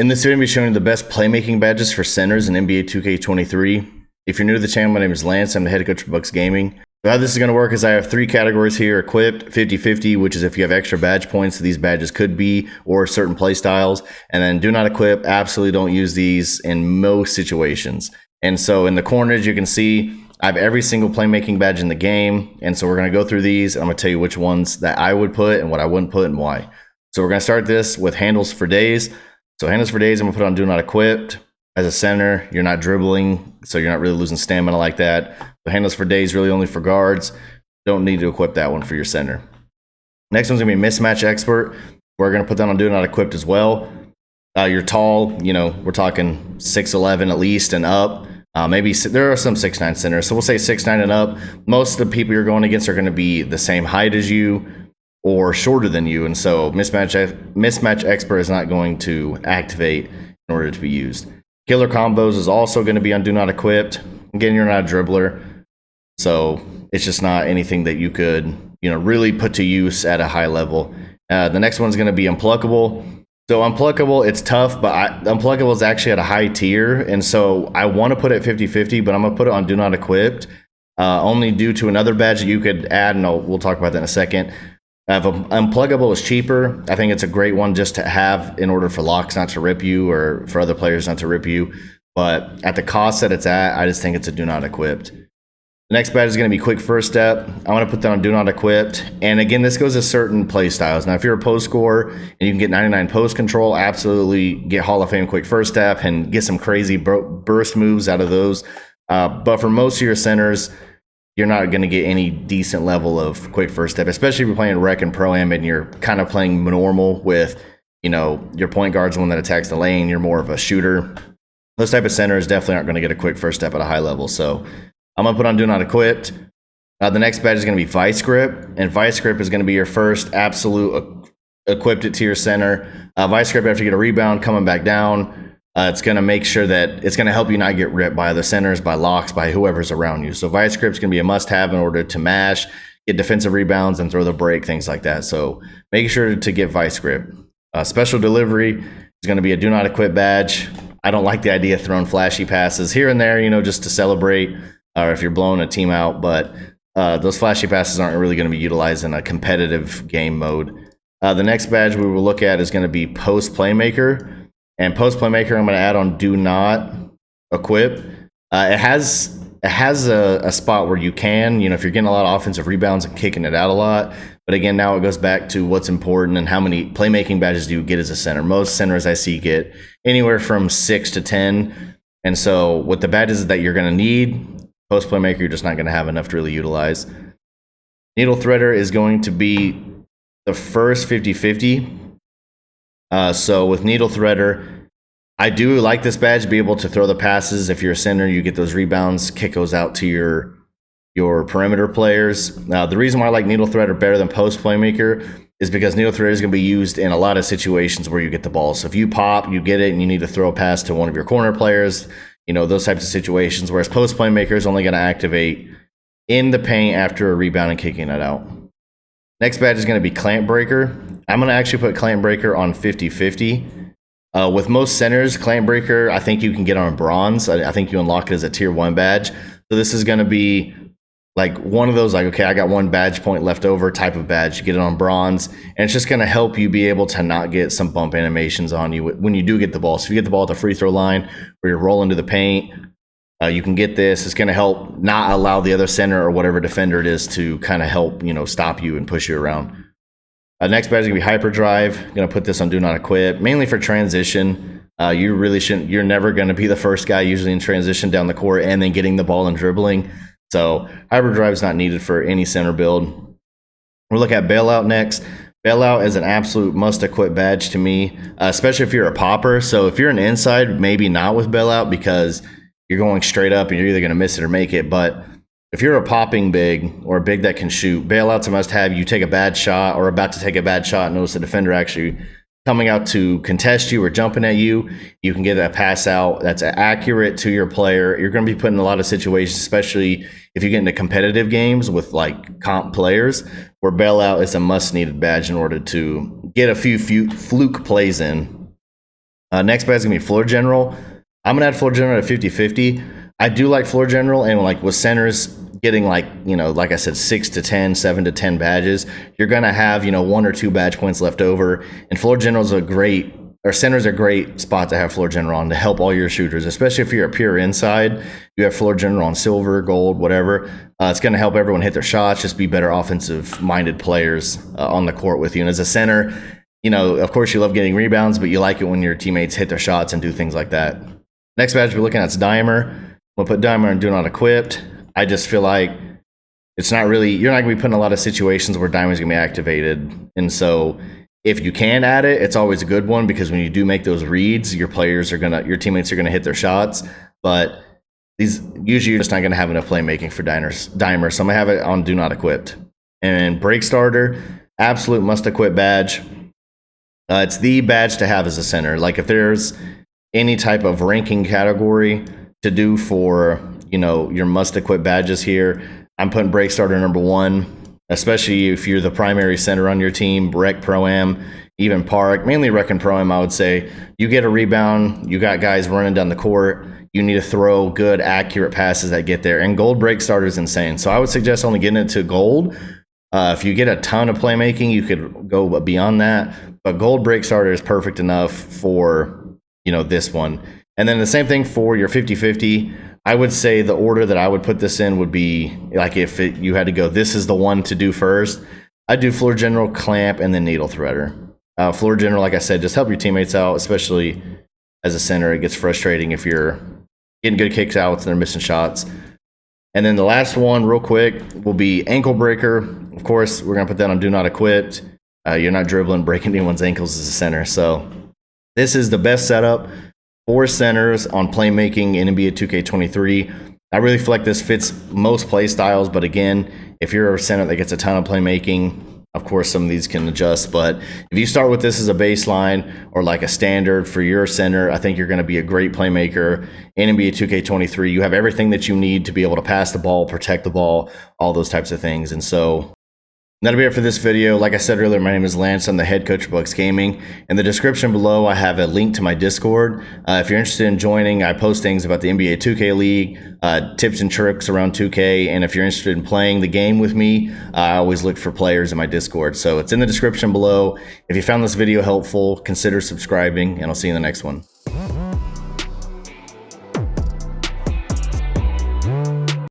In this video, I'm going to be showing you the best playmaking badges for centers in NBA 2K23. If you're new to the channel, my name is Lance. I'm the head coach for Bucks Gaming. So how this is going to work is I have three categories here: equipped, 50-50, which is if you have extra badge points, these badges could be, or certain play styles. And then do not equip, absolutely don't use these in most situations. And so in the corners, you can see I have every single playmaking badge in the game. And so we're going to go through these. And I'm going to tell you which ones that I would put and what I wouldn't put and why. So we're going to start this with handles for days. So handles for days, I'm going to put on do not equipped. As a center, you're not dribbling, so you're not really losing stamina like that. So handles for days really only for guards. Don't need to equip that one for your center. Next one's going to be Mismatch Expert. We're going to put that on do not equipped as well. You're tall, we're talking 6'11" at least and up. Maybe there are some 6'9" centers, so we'll say 6'9" and up. Most of the people you're going against are going to be the same height as you or shorter than you, and so mismatch expert is not going to activate in order to be used. Killer combos is also going to be on do not equipped. Again, you're not a dribbler, so it's just not anything that you could really put to use at a high level. The next one's going to be unpluckable. So unpluckable, it's tough, but unpluckable is actually at a high tier, and so I want to put it 50-50, but I'm going to put it on do not equipped, only due to another badge that you could add, and we'll talk about that in a second. If unpluggable is cheaper, I think it's a great one just to have in order for locks not to rip you or for other players not to rip you. But at the cost that it's at, I just think it's a do not equipped. The next badge is going to be quick first step. I want to put that on do not equipped. And again, this goes to certain play styles. Now, if you're a post scorer and you can get 99 post control, absolutely get Hall of Fame quick first step and get some crazy burst moves out of those. But for most of your centers, you're not going to get any decent level of quick first step, especially if you're playing rec and pro-am and you're kind of playing normal with, your point guard's the one that attacks the lane. You're more of a shooter. Those type of centers definitely aren't going to get a quick first step at a high level. So I'm going to put on do not equipped. The next badge is going to be vice grip, and vice grip is going to be your first absolute equipped it to your center. Vice grip, after you get a rebound coming back down, it's going to make sure that it's going to help you not get ripped by other centers, by locks, by whoever's around you. So vice grip is going to be a must-have in order to mash, get defensive rebounds, and throw the break, things like that. So make sure to get vice grip. Special delivery is going to be a do not equip badge. I don't like the idea of throwing flashy passes here and there, just to celebrate, or if you're blowing a team out. But those flashy passes aren't really going to be utilized in a competitive game mode. The next badge we will look at is going to be post Playmaker. And post Playmaker, I'm going to add on do not equip. It has a spot where you can, if you're getting a lot of offensive rebounds and kicking it out a lot. But again, now it goes back to what's important and how many playmaking badges do you get as a center. Most centers I see get anywhere from 6 to 10. And so with the badges that you're going to need, post Playmaker, you're just not going to have enough to really utilize. Needle Threader is going to be the first 50-50. So with Needle Threader, I do like this badge to be able to throw the passes. If you're a center, you get those rebounds, kick those out to your perimeter players. Now, the reason why I like Needle Threader better than Post Playmaker is because Needle Threader is going to be used in a lot of situations where you get the ball. So if you pop, you get it, and you need to throw a pass to one of your corner players, those types of situations. Whereas Post Playmaker is only going to activate in the paint after a rebound and kicking it out. Next badge is going to be Clam Breaker. I'm going to actually put Clam Breaker on 50-50. With most centers, Clam Breaker, I think you can get on bronze. I think you unlock it as a tier 1 badge. So this is going to be like one of those, okay, I got one badge point left over type of badge. You get it on bronze, and it's just going to help you be able to not get some bump animations on you when you do get the ball. So if you get the ball at the free throw line where you're rolling to the paint, you can get this. It's going to help not allow the other center or whatever defender it is to kind of help, stop you and push you around. Next badge is going to be Hyperdrive. I'm going to put this on do not equip, mainly for transition. You really shouldn't, you're never going to be the first guy usually in transition down the court and then getting the ball and dribbling. So Hyperdrive is not needed for any center build. We'll look at Bailout next. Bailout is an absolute must-equip badge to me, especially if you're a popper. So if you're an inside, maybe not with Bailout because you're going straight up and you're either going to miss it or make it. But if you're a popping big or a big that can shoot, Bailout's a must-have. You take a bad shot or about to take a bad shot, notice the defender actually coming out to contest you or jumping at you, you can get a pass out that's accurate to your player. You're going to be put in a lot of situations, especially if you get into competitive games with like comp players, where Bailout is a must-needed badge in order to get a few fluke plays in. Next bad is gonna be floor general. I'm gonna add floor general at 50-50. I do like floor general, and like with centers getting like, you know, like I said, 6 to 10, 7 to 10 badges, you're gonna have, you know, 1 or 2 badge points left over. And floor general's a great, or center's a great spot to have floor general on to help all your shooters, especially if you're a pure inside. You have floor general on silver, gold, whatever. It's gonna help everyone hit their shots, just be better offensive-minded players on the court with you. And as a center, you know, of course you love getting rebounds, but you like it when your teammates hit their shots and do things like that. Next badge we're looking at is Dimer. We'll put Dimer on Do Not Equipped. I just feel like it's not really, you're not gonna be put in a lot of situations where Dimer's gonna be activated. And so if you can add it, it's always a good one, because when you do make those reads, your teammates are gonna hit their shots. But these, usually you're just not gonna have enough playmaking for Dimer. So I'm gonna have it on Do Not Equipped. And Break Starter, absolute must equip badge. It's the badge to have as a center. Like if there's any type of ranking category to do for, you know, your must equip badges here, I'm putting Break Starter #1, especially if you're the primary center on your team, Rec, Pro-Am, even Park, mainly Rec and Pro-Am, I would say. You get a rebound, you got guys running down the court, you need to throw good, accurate passes that get there. And Gold Break Starter is insane. So I would suggest only getting it to Gold. If you get a ton of playmaking, you could go beyond that. But Gold Break Starter is perfect enough for, you know, this one. And then the same thing for your 50-50. I would say the order that I would put this in would be, like if you had to go, this is the one to do first, I'd do Floor General, Clamp, and then Needle Threader. Floor General, like I said, just help your teammates out, especially as a center. It gets frustrating if you're getting good kicks outs and they're missing shots. And then the last one, real quick, will be Ankle Breaker. Of course, we're going to put that on Do Not Equipped. You're not dribbling, breaking anyone's ankles as a center. So this is the best setup for centers on playmaking in NBA 2K23. I really feel like this fits most play styles, but again, if you're a center that gets a ton of playmaking, of course some of these can adjust. But if you start with this as a baseline or like a standard for your center, I think you're going to be a great playmaker in NBA 2K23. You have everything that you need to be able to pass the ball, protect the ball, all those types of things. And so that'll be it for this video. Like I said earlier, my name is Lance. I'm the head coach of Bucks Gaming. In the description below, I have a link to my Discord. If you're interested in joining, I post things about the NBA 2K League, tips and tricks around 2K. And if you're interested in playing the game with me, I always look for players in my Discord. So it's in the description below. If you found this video helpful, consider subscribing, and I'll see you in the next one.